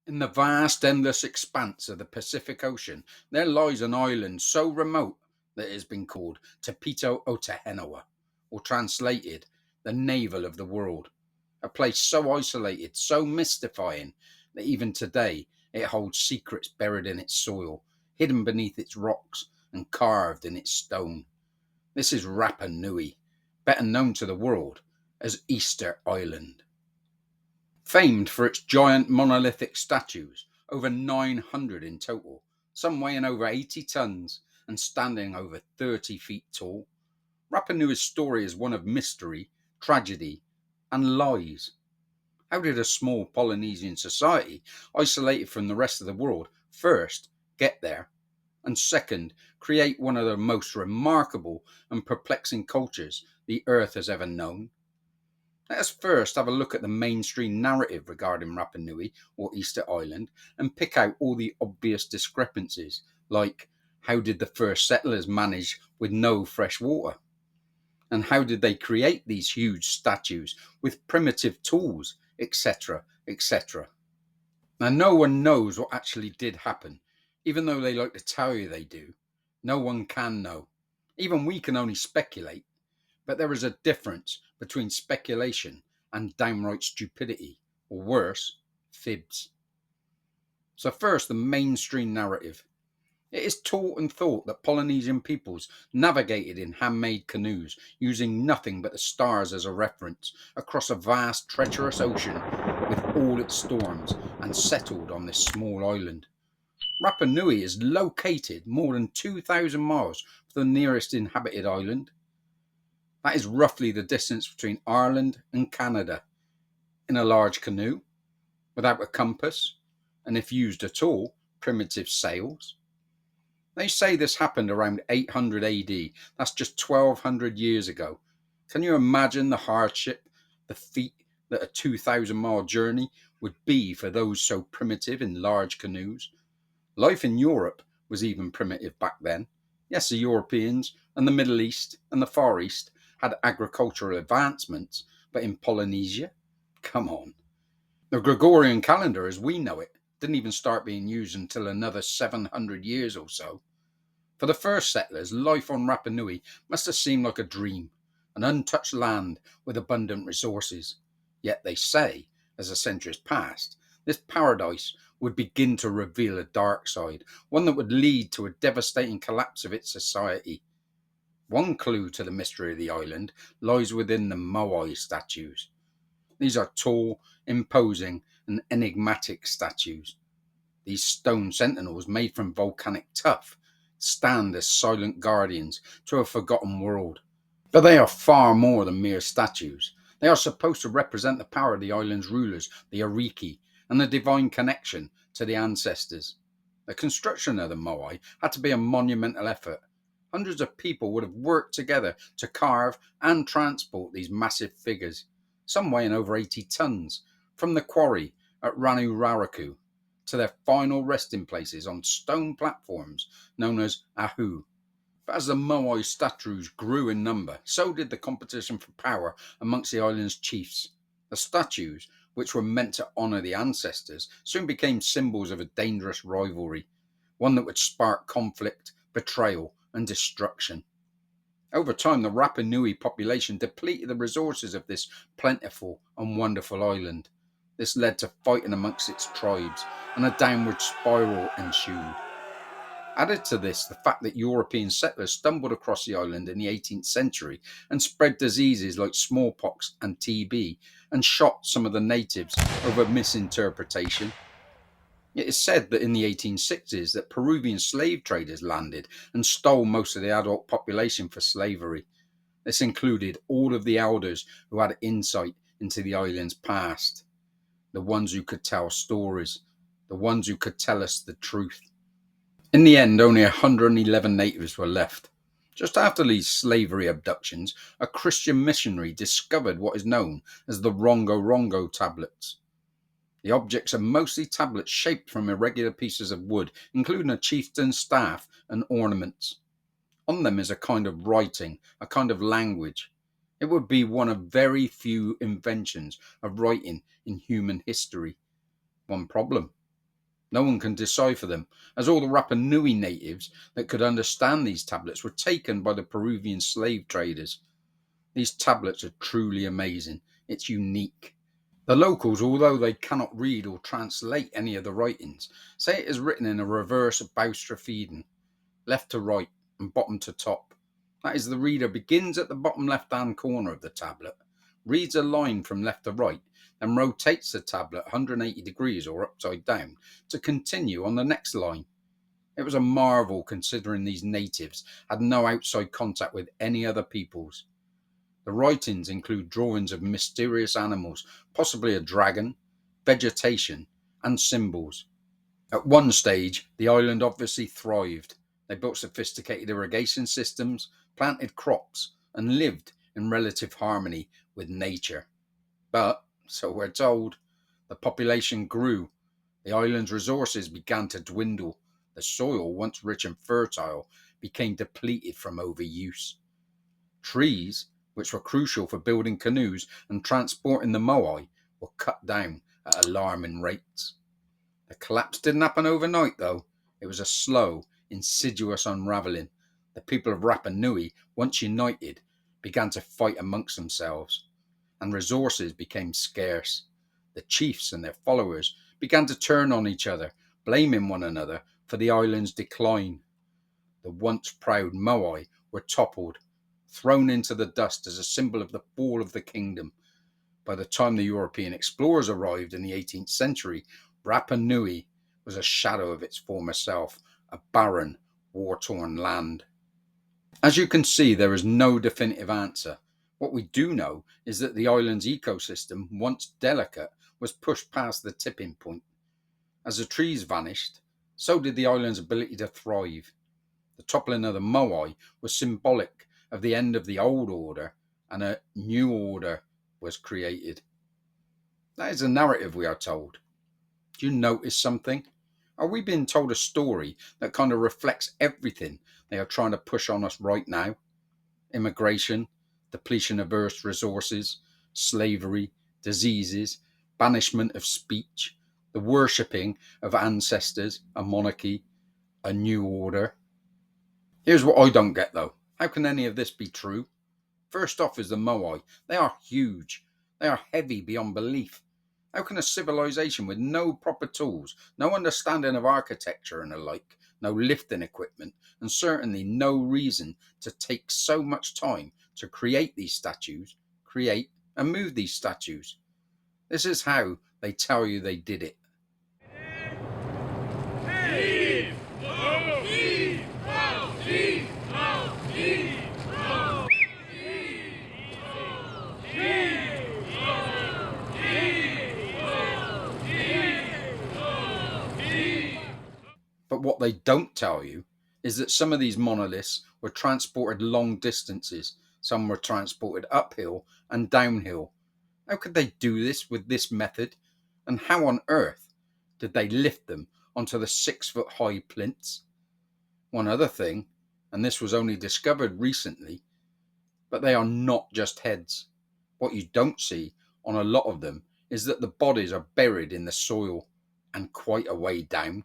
In the vast, endless expanse of the Pacific Ocean, there lies an island so remote that it has been called Tapito Otahenawa, or translated, the navel of the world. A place so isolated, so mystifying, that even today it holds secrets buried in its soil, hidden beneath its rocks, and carved in its stone. This is Rapa Nui, better known to the world as Easter Island. Famed for its giant monolithic statues, over 900 in total, some weighing over 80 tons and standing over 30 feet tall, Rapa Nui's story is one of mystery, tragedy, and lies. How did a small Polynesian society, isolated from the rest of the world, first get there, and second, create one of the most remarkable and perplexing cultures the Earth has ever known? Let us first have a look at the mainstream narrative regarding Rapa Nui or Easter Island and pick out all the obvious discrepancies, like how did the first settlers manage with no fresh water? And how did they create these huge statues with primitive tools, etc., etc.? Now, no one knows what actually did happen, even though they like to tell you they do. No one can know. Even we can only speculate. But there is a difference between speculation and downright stupidity, or worse, fibs. So, first, the mainstream narrative. It is taught and thought that Polynesian peoples navigated in handmade canoes, using nothing but the stars as a reference, across a vast, treacherous ocean with all its storms, and settled on this small island. Rapa Nui is located more than 2,000 miles from the nearest inhabited island. That is roughly the distance between Ireland and Canada. In a large canoe, without a compass, and if used at all, primitive sails. They say this happened around 800 AD. That's just 1200 years ago. Can you imagine the hardship, the feat that a 2,000-mile journey would be for those so primitive in large canoes? Life in Europe was even primitive back then. Yes, the Europeans and the Middle East and the Far East had agricultural advancements, but in Polynesia? Come on. The Gregorian calendar, as we know it, didn't even start being used until another 700 years or so. For the first settlers, life on Rapa Nui must have seemed like a dream, an untouched land with abundant resources. Yet they say, as the centuries passed, this paradise would begin to reveal a dark side, one that would lead to a devastating collapse of its society. One clue to the mystery of the island lies within the Moai statues. These are tall, imposing, and enigmatic statues. These stone sentinels, made from volcanic tuff, stand as silent guardians to a forgotten world. But they are far more than mere statues. They are supposed to represent the power of the island's rulers, the Ariki, and the divine connection to the ancestors. The construction of the Moai had to be a monumental effort. Hundreds of people would have worked together to carve and transport these massive figures, some weighing over 80 tons, from the quarry at Ranu to their final resting places on stone platforms known as ahu. But as the Moai statues grew in number, so did the competition for power amongst the island's chiefs. The statues, which were meant to honour the ancestors, soon became symbols of a dangerous rivalry, one that would spark conflict, betrayal, and destruction. Over time, the Rapa Nui population depleted the resources of this plentiful and wonderful island. This led to fighting amongst its tribes, and a downward spiral ensued. Added to this, the fact that European settlers stumbled across the island in the 18th century and spread diseases like smallpox and TB and shot some of the natives over misinterpretation. It is said that in the 1860s that Peruvian slave traders landed and stole most of the adult population for slavery. This included all of the elders who had insight into the island's past, the ones who could tell stories, the ones who could tell us the truth. In the end, only 111 natives were left. Just after these slavery abductions, a Christian missionary discovered what is known as the Rongo Rongo tablets. The objects are mostly tablets shaped from irregular pieces of wood, including a chieftain's staff and ornaments. On them is a kind of writing, a kind of language. It would be one of very few inventions of writing in human history. One problem: No one can decipher them, as all the Rapa Nui natives that could understand these tablets were taken by the Peruvian slave traders. These tablets are truly amazing. It's unique. The locals, although they cannot read or translate any of the writings, say it is written in a reverse boustrophedon, left to right and bottom to top. That is, the reader begins at the bottom left-hand corner of the tablet, reads a line from left to right, then rotates the tablet 180 degrees or upside down to continue on the next line. It was a marvel considering these natives had no outside contact with any other peoples. The writings include drawings of mysterious animals, possibly a dragon, vegetation, and symbols. At one stage, the island obviously thrived. They built sophisticated irrigation systems, planted crops, and lived in relative harmony with nature. But, so we're told, the population grew. The island's resources began to dwindle. The soil, once rich and fertile, became depleted from overuse. Trees, which were crucial for building canoes and transporting the Moai, were cut down at alarming rates. The collapse didn't happen overnight, though. It was a slow, insidious unravelling. The people of Rapa Nui, once united, began to fight amongst themselves, and resources became scarce. The chiefs and their followers began to turn on each other, blaming one another for the island's decline. The once proud Moai were toppled, thrown into the dust as a symbol of the fall of the kingdom. By the time the European explorers arrived in the 18th century, Rapa Nui was a shadow of its former self, a barren, war-torn land. As you can see, there is no definitive answer. What we do know is that the island's ecosystem, once delicate, was pushed past the tipping point. As the trees vanished, so did the island's ability to thrive. The toppling of the Moai was symbolic of the end of the old order, and a new order was created. That is the narrative we are told. Do you notice something? Are we being told a story that kind of reflects everything they are trying to push on us right now? Immigration, depletion of Earth's resources, slavery, diseases, banishment of speech, the worshipping of ancestors, a monarchy, a new order. Here's what I don't get though. How can any of this be true? First off is the Moai. They are huge. They are heavy beyond belief. How can a civilization with no proper tools, no understanding of architecture and the like, no lifting equipment, and certainly no reason to take so much time to create these statues, create and move these statues? This is how they tell you they did it. But what they don't tell you is that some of these monoliths were transported long distances. Some were transported uphill and downhill. How could they do this with this method? And how on earth did they lift them onto the 6 foot high plinths? One other thing, and this was only discovered recently, but they are not just heads. What you don't see on a lot of them is that the bodies are buried in the soil and quite a way down.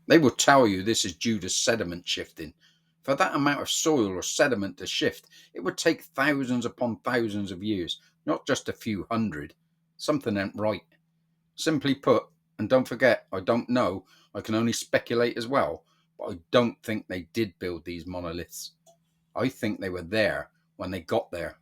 They will tell you this is due to sediment shifting. For that amount of soil or sediment to shift, it would take thousands upon thousands of years, not just a few hundred. Something ain't right. Simply put, and don't forget, I don't know, I can only speculate as well, but I don't think they did build these monoliths. I think they were there when they got there.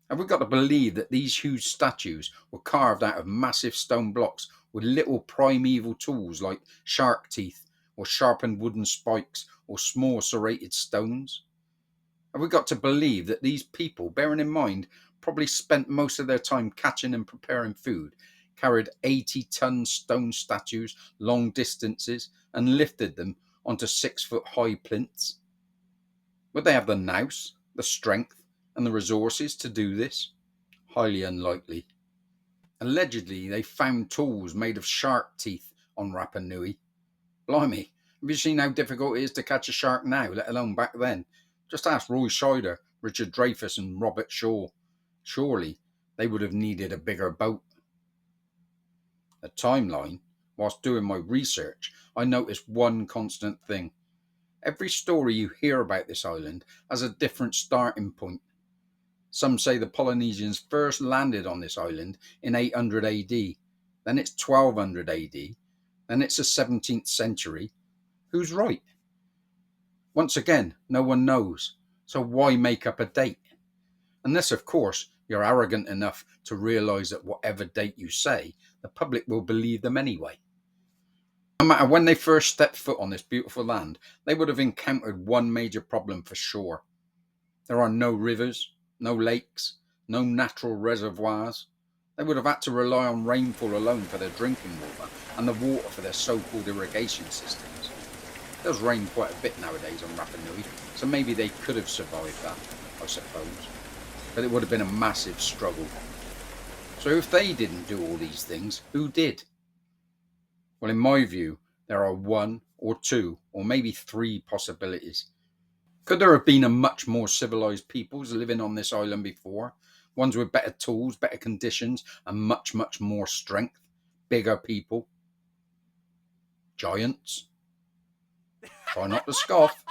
Have we got to believe that these huge statues were carved out of massive stone blocks with little primeval tools like shark teeth or sharpened wooden spikes or small serrated stones? Have we got to believe that these people, bearing in mind, probably spent most of their time catching and preparing food, carried 80-ton stone statues long distances and lifted them onto 6 foot high plinths? Would they have the nous, the strength, and the resources to do this? Highly unlikely. Allegedly, they found tools made of shark teeth on Rapa Nui. Blimey, have you seen how difficult it is to catch a shark now, let alone back then? Just ask Roy Scheider, Richard Dreyfuss, and Robert Shaw. Surely they would have needed a bigger boat. The timeline, whilst doing my research, I noticed one constant thing. Every story you hear about this island has a different starting point. Some say the Polynesians first landed on this island in 800 AD, then it's 1200 AD, then it's the 17th century. Who's right? Once again, no one knows. So why make up a date? Unless, of course, you're arrogant enough to realise that whatever date you say, the public will believe them anyway. No matter when they first stepped foot on this beautiful land, they would have encountered one major problem for sure. There are no rivers, no lakes, no natural reservoirs. They would have had to rely on rainfall alone for their drinking water and the water for their so-called irrigation systems. It does rain quite a bit nowadays on Rapa Nui, so maybe they could have survived that, I suppose. But it would have been a massive struggle. So if they didn't do all these things, who did? Well, in my view, there are one or two or maybe three possibilities. Could there have been a much more civilized peoples living on this island before? Ones with better tools, better conditions, and much, much more strength? Bigger people? Giants? Try not to scoff.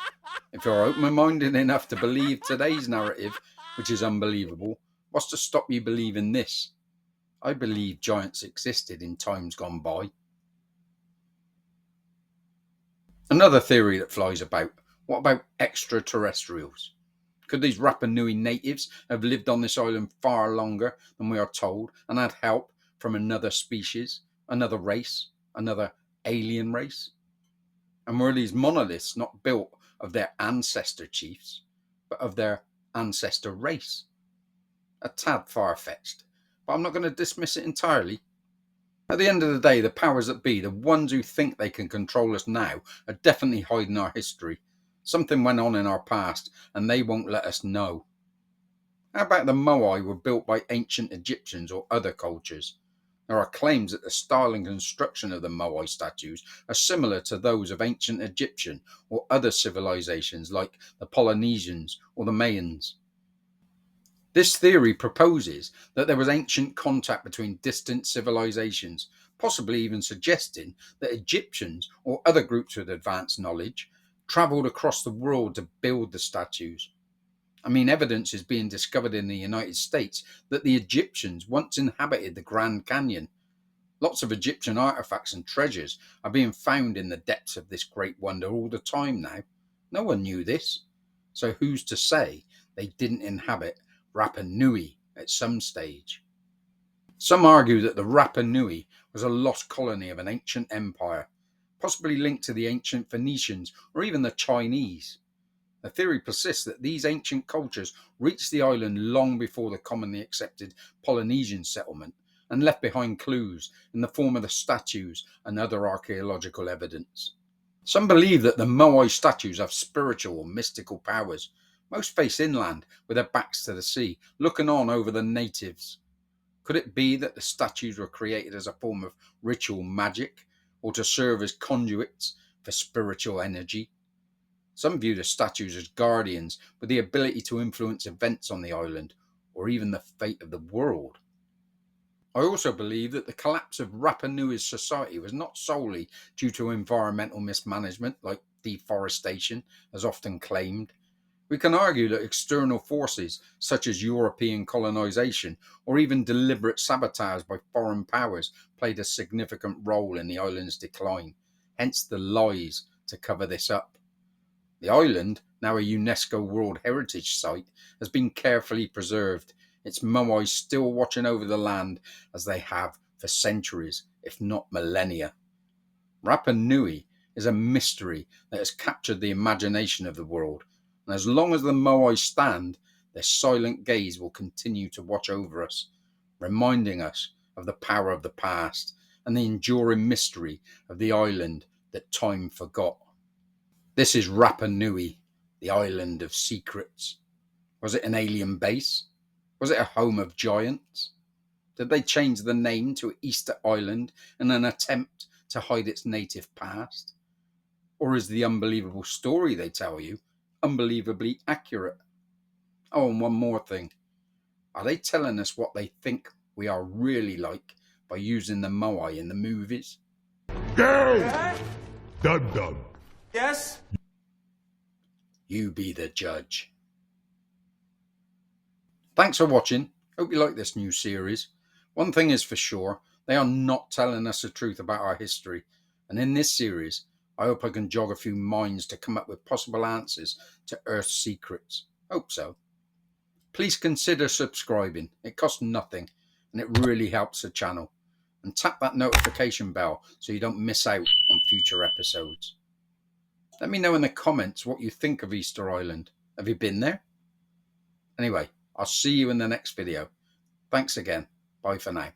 If you're open-minded enough to believe today's narrative, which is unbelievable, what's to stop you believing this? I believe giants existed in times gone by. Another theory that flies about: what about extraterrestrials? Could these Rapa Nui natives have lived on this island far longer than we are told and had help from another species, another race, another alien race? And were these monoliths not built of their ancestor chiefs, but of their ancestor race? A tad far-fetched, but I'm not going to dismiss it entirely. At the end of the day, the powers that be, the ones who think they can control us now, are definitely hiding our history. Something went on in our past, and they won't let us know. How about the Moai were built by ancient Egyptians or other cultures? There are claims that the style and construction of the Moai statues are similar to those of ancient Egyptian or other civilizations like the Polynesians or the Mayans. This theory proposes that there was ancient contact between distant civilizations, possibly even suggesting that Egyptians or other groups with advanced knowledge travelled across the world to build the statues. I mean, evidence is being discovered in the United States that the Egyptians once inhabited the Grand Canyon. Lots of Egyptian artifacts and treasures are being found in the depths of this great wonder all the time now. No one knew this. So who's to say they didn't inhabit Rapa Nui at some stage? Some argue that the Rapa Nui was a lost colony of an ancient empire, possibly linked to the ancient Phoenicians or even the Chinese. The theory persists that these ancient cultures reached the island long before the commonly accepted Polynesian settlement and left behind clues in the form of the statues and other archaeological evidence. Some believe that the Moai statues have spiritual or mystical powers. Most face inland with their backs to the sea, looking on over the natives. Could it be that the statues were created as a form of ritual magic or to serve as conduits for spiritual energy? Some view the statues as guardians with the ability to influence events on the island or even the fate of the world. I also believe that the collapse of Rapa Nui's society was not solely due to environmental mismanagement like deforestation, as often claimed. We can argue that external forces such as European colonisation or even deliberate sabotage by foreign powers played a significant role in the island's decline, hence the lies to cover this up. The island, now a UNESCO World Heritage Site, has been carefully preserved, its Moai still watching over the land as they have for centuries, if not millennia. Rapa Nui is a mystery that has captured the imagination of the world, and as long as the Moai stand, their silent gaze will continue to watch over us, reminding us of the power of the past and the enduring mystery of the island that time forgot. This is Rapa Nui, the island of secrets. Was it an alien base? Was it a home of giants? Did they change the name to Easter Island in an attempt to hide its native past? Or is the unbelievable story they tell you unbelievably accurate? Oh, and one more thing. Are they telling us what they think we are really like by using the Moai in the movies? Go! Dum dum. Yes? You be the judge. Thanks for watching. Hope you like this new series. One thing is for sure, they are not telling us the truth about our history. And in this series, I hope I can jog a few minds to come up with possible answers to Earth's secrets. Hope so. Please consider subscribing. It costs nothing and it really helps the channel. And tap that notification bell so you don't miss out on future episodes. Let me know in the comments what you think of Easter Island. Have you been there? Anyway, I'll see you in the next video. Thanks again. Bye for now.